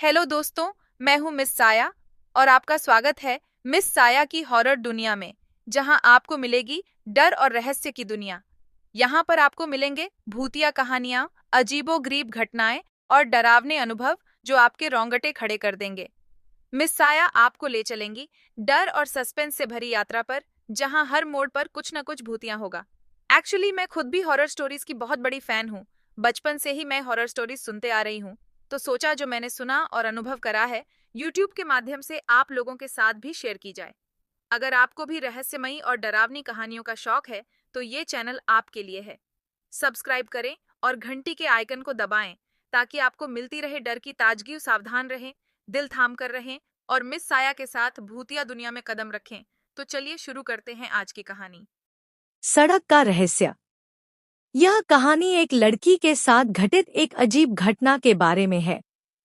Hello दोस्तों, मैं हूँ मिस साया और आपका स्वागत है मिस साया की हॉरर दुनिया में, जहाँ आपको मिलेगी डर और रहस्य की दुनिया। यहाँ पर आपको मिलेंगे भूतिया कहानियाँ, अजीबोगरीब घटनाएं और डरावने अनुभव जो आपके रोंगटे खड़े कर देंगे। मिस साया आपको ले चलेंगी डर और सस्पेंस से भरी यात्रा पर, जहाँ हर मोड़ पर कुछ न कुछ भूतिया होगा। एक्चुअली मैं खुद भी हॉरर स्टोरीज की बहुत बड़ी फैन हूँ। बचपन से ही मैं हॉरर स्टोरीज सुनते आ रही हूँ, तो सोचा जो मैंने सुना और अनुभव करा है, यूट्यूब के माध्यम से आप लोगों के साथ भी शेयर की जाए। अगर आपको भी रहस्यमयी और डरावनी कहानियों का शौक है, तो ये चैनल आपके लिए है। सब्सक्राइब करें और घंटी के आइकन को दबाएं, ताकि आपको मिलती रहे डर की ताजगी। सावधान रहें, दिल थाम कर रहें और मिस साया के साथ भूतिया दुनिया में कदम रखें। तो चलिए शुरू करते हैं आज की कहानी। सड़क का रहस्य। यह कहानी एक लड़की के साथ घटित एक अजीब घटना के बारे में है,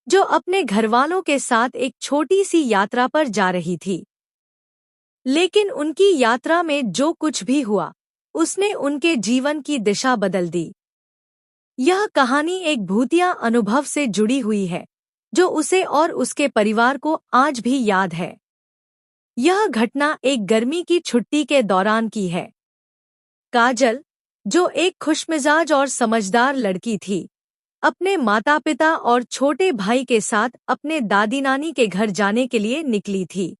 जो अपने घरवालों के साथ एक छोटी सी यात्रा पर जा रही थी। लेकिन उनकी यात्रा में जो कुछ भी हुआ, उसने उनके जीवन की दिशा बदल दी। यह कहानी एक भूतिया अनुभव से जुड़ी हुई है, जो उसे और उसके परिवार को आज भी याद है। यह घटना एक गर्मी की छुट्टी के दौरान की है। काजल, जो एक खुशमिजाज और समझदार लड़की थी, अपने माता-पिता और छोटे भाई के साथ अपने दादी नानी के घर जाने के लिए निकली थी।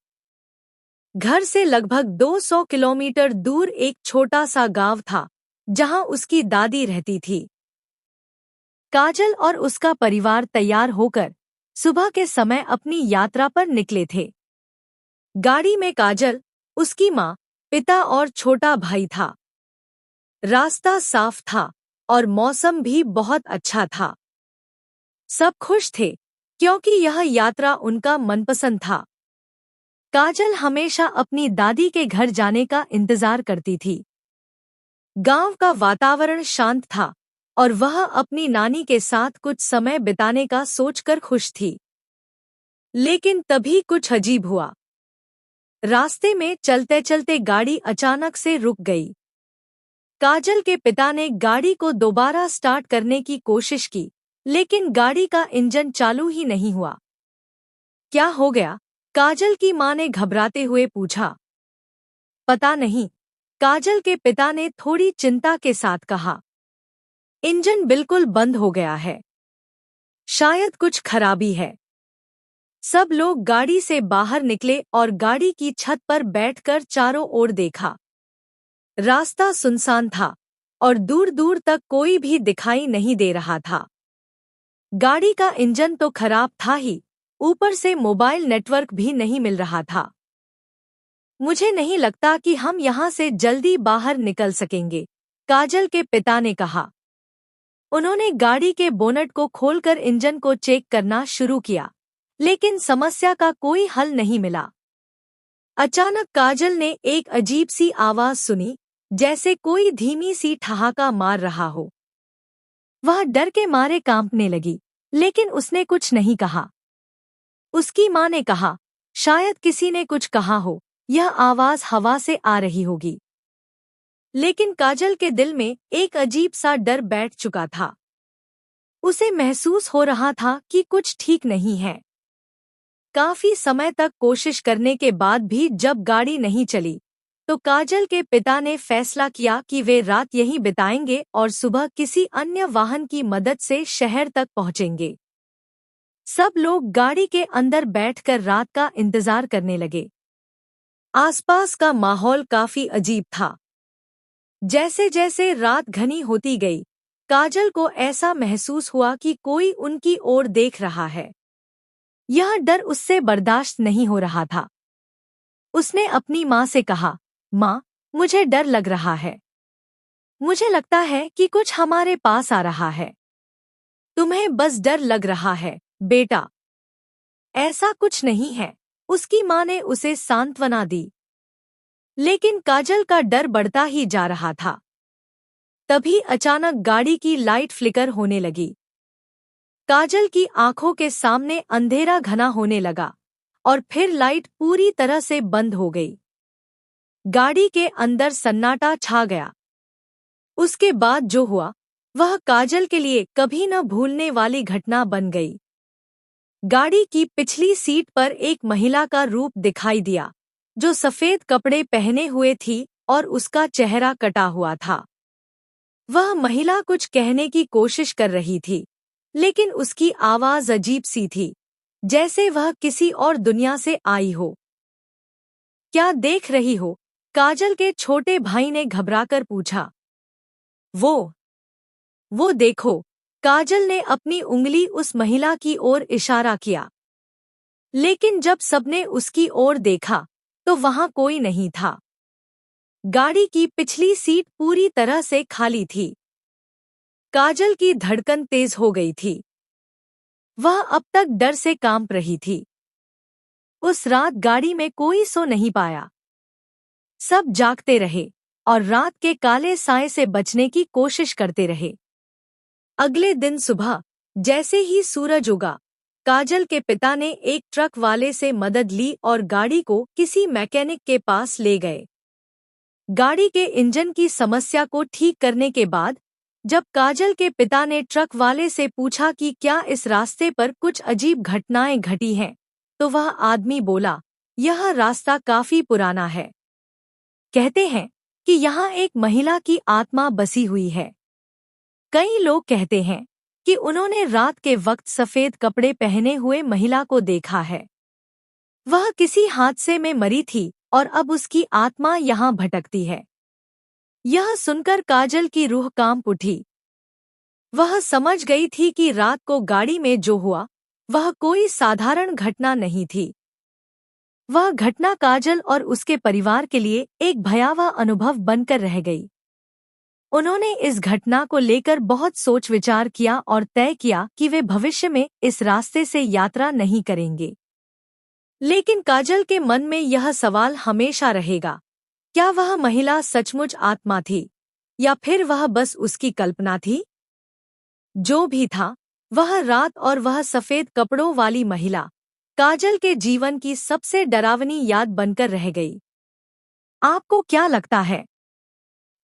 घर से लगभग 200 किलोमीटर दूर एक छोटा सा गांव था, जहां उसकी दादी रहती थी। काजल और उसका परिवार तैयार होकर सुबह के समय अपनी यात्रा पर निकले थे। गाड़ी में काजल, उसकी माँ, पिता और छोटा भाई था। रास्ता साफ था और मौसम भी बहुत अच्छा था। सब खुश थे, क्योंकि यह यात्रा उनका मनपसंद था। काजल हमेशा अपनी दादी के घर जाने का इंतजार करती थी। गांव का वातावरण शांत था और वह अपनी नानी के साथ कुछ समय बिताने का सोचकर खुश थी। लेकिन तभी कुछ अजीब हुआ। रास्ते में चलते चलते गाड़ी अचानक से रुक गई। काजल के पिता ने गाड़ी को दोबारा स्टार्ट करने की कोशिश की, लेकिन गाड़ी का इंजन चालू ही नहीं हुआ। क्या हो गया? काजल की मां ने घबराते हुए पूछा। पता नहीं, काजल के पिता ने थोड़ी चिंता के साथ कहा। इंजन बिल्कुल बंद हो गया है। शायद कुछ खराबी है। सब लोग गाड़ी से बाहर निकले और गाड़ी की छत पर बैठकर चारों ओर देखा। रास्ता सुनसान था और दूर दूर तक कोई भी दिखाई नहीं दे रहा था। गाड़ी का इंजन तो खराब था ही, ऊपर से मोबाइल नेटवर्क भी नहीं मिल रहा था। मुझे नहीं लगता कि हम यहाँ से जल्दी बाहर निकल सकेंगे, काजल के पिता ने कहा। उन्होंने गाड़ी के बोनट को खोलकर इंजन को चेक करना शुरू किया, लेकिन समस्या का कोई हल नहीं मिला। अचानक काजल ने एक अजीब सी आवाज सुनी, जैसे कोई धीमी सी ठहाका मार रहा हो। वह डर के मारे कांपने लगी, लेकिन उसने कुछ नहीं कहा। उसकी मां ने कहा, शायद किसी ने कुछ कहा हो, यह आवाज हवा से आ रही होगी। लेकिन काजल के दिल में एक अजीब सा डर बैठ चुका था। उसे महसूस हो रहा था कि कुछ ठीक नहीं है। काफी समय तक कोशिश करने के बाद भी जब गाड़ी नहीं चली, तो काजल के पिता ने फैसला किया कि वे रात यहीं बिताएंगे और सुबह किसी अन्य वाहन की मदद से शहर तक पहुंचेंगे। सब लोग गाड़ी के अंदर बैठकर रात का इंतजार करने लगे। आसपास का माहौल काफी अजीब था। जैसे जैसे रात घनी होती गई, काजल को ऐसा महसूस हुआ कि कोई उनकी ओर देख रहा है। यह डर उससे बर्दाश्त नहीं हो रहा था। उसने अपनी माँ से कहा, माँ, मुझे डर लग रहा है। मुझे लगता है कि कुछ हमारे पास आ रहा है। तुम्हें बस डर लग रहा है, बेटा। ऐसा कुछ नहीं है, उसकी माँ ने उसे सांत्वना दी। लेकिन काजल का डर बढ़ता ही जा रहा था। तभी अचानक गाड़ी की लाइट फ्लिकर होने लगी। काजल की आंखों के सामने अंधेरा घना होने लगा और फिर लाइट पूरी तरह से बंद हो गई। गाड़ी के अंदर सन्नाटा छा गया। उसके बाद जो हुआ, वह काजल के लिए कभी न भूलने वाली घटना बन गई। गाड़ी की पिछली सीट पर एक महिला का रूप दिखाई दिया, जो सफेद कपड़े पहने हुए थी और उसका चेहरा कटा हुआ था। वह महिला कुछ कहने की कोशिश कर रही थी, लेकिन उसकी आवाज अजीब सी थी, जैसे वह किसी और दुनिया से आई हो। क्या देख रही हो? काजल के छोटे भाई ने घबराकर पूछा। वो देखो, काजल ने अपनी उंगली उस महिला की ओर इशारा किया। लेकिन जब सबने उसकी ओर देखा, तो वहां कोई नहीं था। गाड़ी की पिछली सीट पूरी तरह से खाली थी। काजल की धड़कन तेज हो गई थी। वह अब तक डर से कांप रही थी। उस रात गाड़ी में कोई सो नहीं पाया। सब जागते रहे और रात के काले साए से बचने की कोशिश करते रहे। अगले दिन सुबह जैसे ही सूरज उगा, काजल के पिता ने एक ट्रक वाले से मदद ली और गाड़ी को किसी मैकेनिक के पास ले गए। गाड़ी के इंजन की समस्या को ठीक करने के बाद जब काजल के पिता ने ट्रक वाले से पूछा कि क्या इस रास्ते पर कुछ अजीब घटनाएं घटी हैं, तो वह आदमी बोला, यह रास्ता काफी पुराना है। कहते हैं कि यहाँ एक महिला की आत्मा बसी हुई है। कई लोग कहते हैं कि उन्होंने रात के वक्त सफेद कपड़े पहने हुए महिला को देखा है। वह किसी हादसे में मरी थी और अब उसकी आत्मा यहाँ भटकती है। यह सुनकर काजल की रूह कांप उठी। वह समझ गई थी कि रात को गाड़ी में जो हुआ, वह कोई साधारण घटना नहीं थी। वह घटना काजल और उसके परिवार के लिए एक भयावह अनुभव बनकर रह गई। उन्होंने इस घटना को लेकर बहुत सोच विचार किया और तय किया कि वे भविष्य में इस रास्ते से यात्रा नहीं करेंगे। लेकिन काजल के मन में यह सवाल हमेशा रहेगा, क्या वह महिला सचमुच आत्मा थी या फिर वह बस उसकी कल्पना थी? जो भी था, वह रात और वह सफेद कपड़ों वाली महिला काजल के जीवन की सबसे डरावनी याद बनकर रह गई। आपको क्या लगता है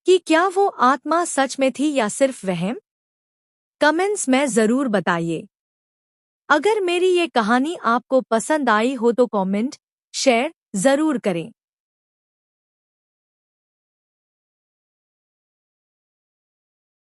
कि क्या वो आत्मा सच में थी या सिर्फ वहम? कमेंट्स में जरूर बताइए। अगर मेरी ये कहानी आपको पसंद आई हो तो कमेंट, शेयर जरूर करें।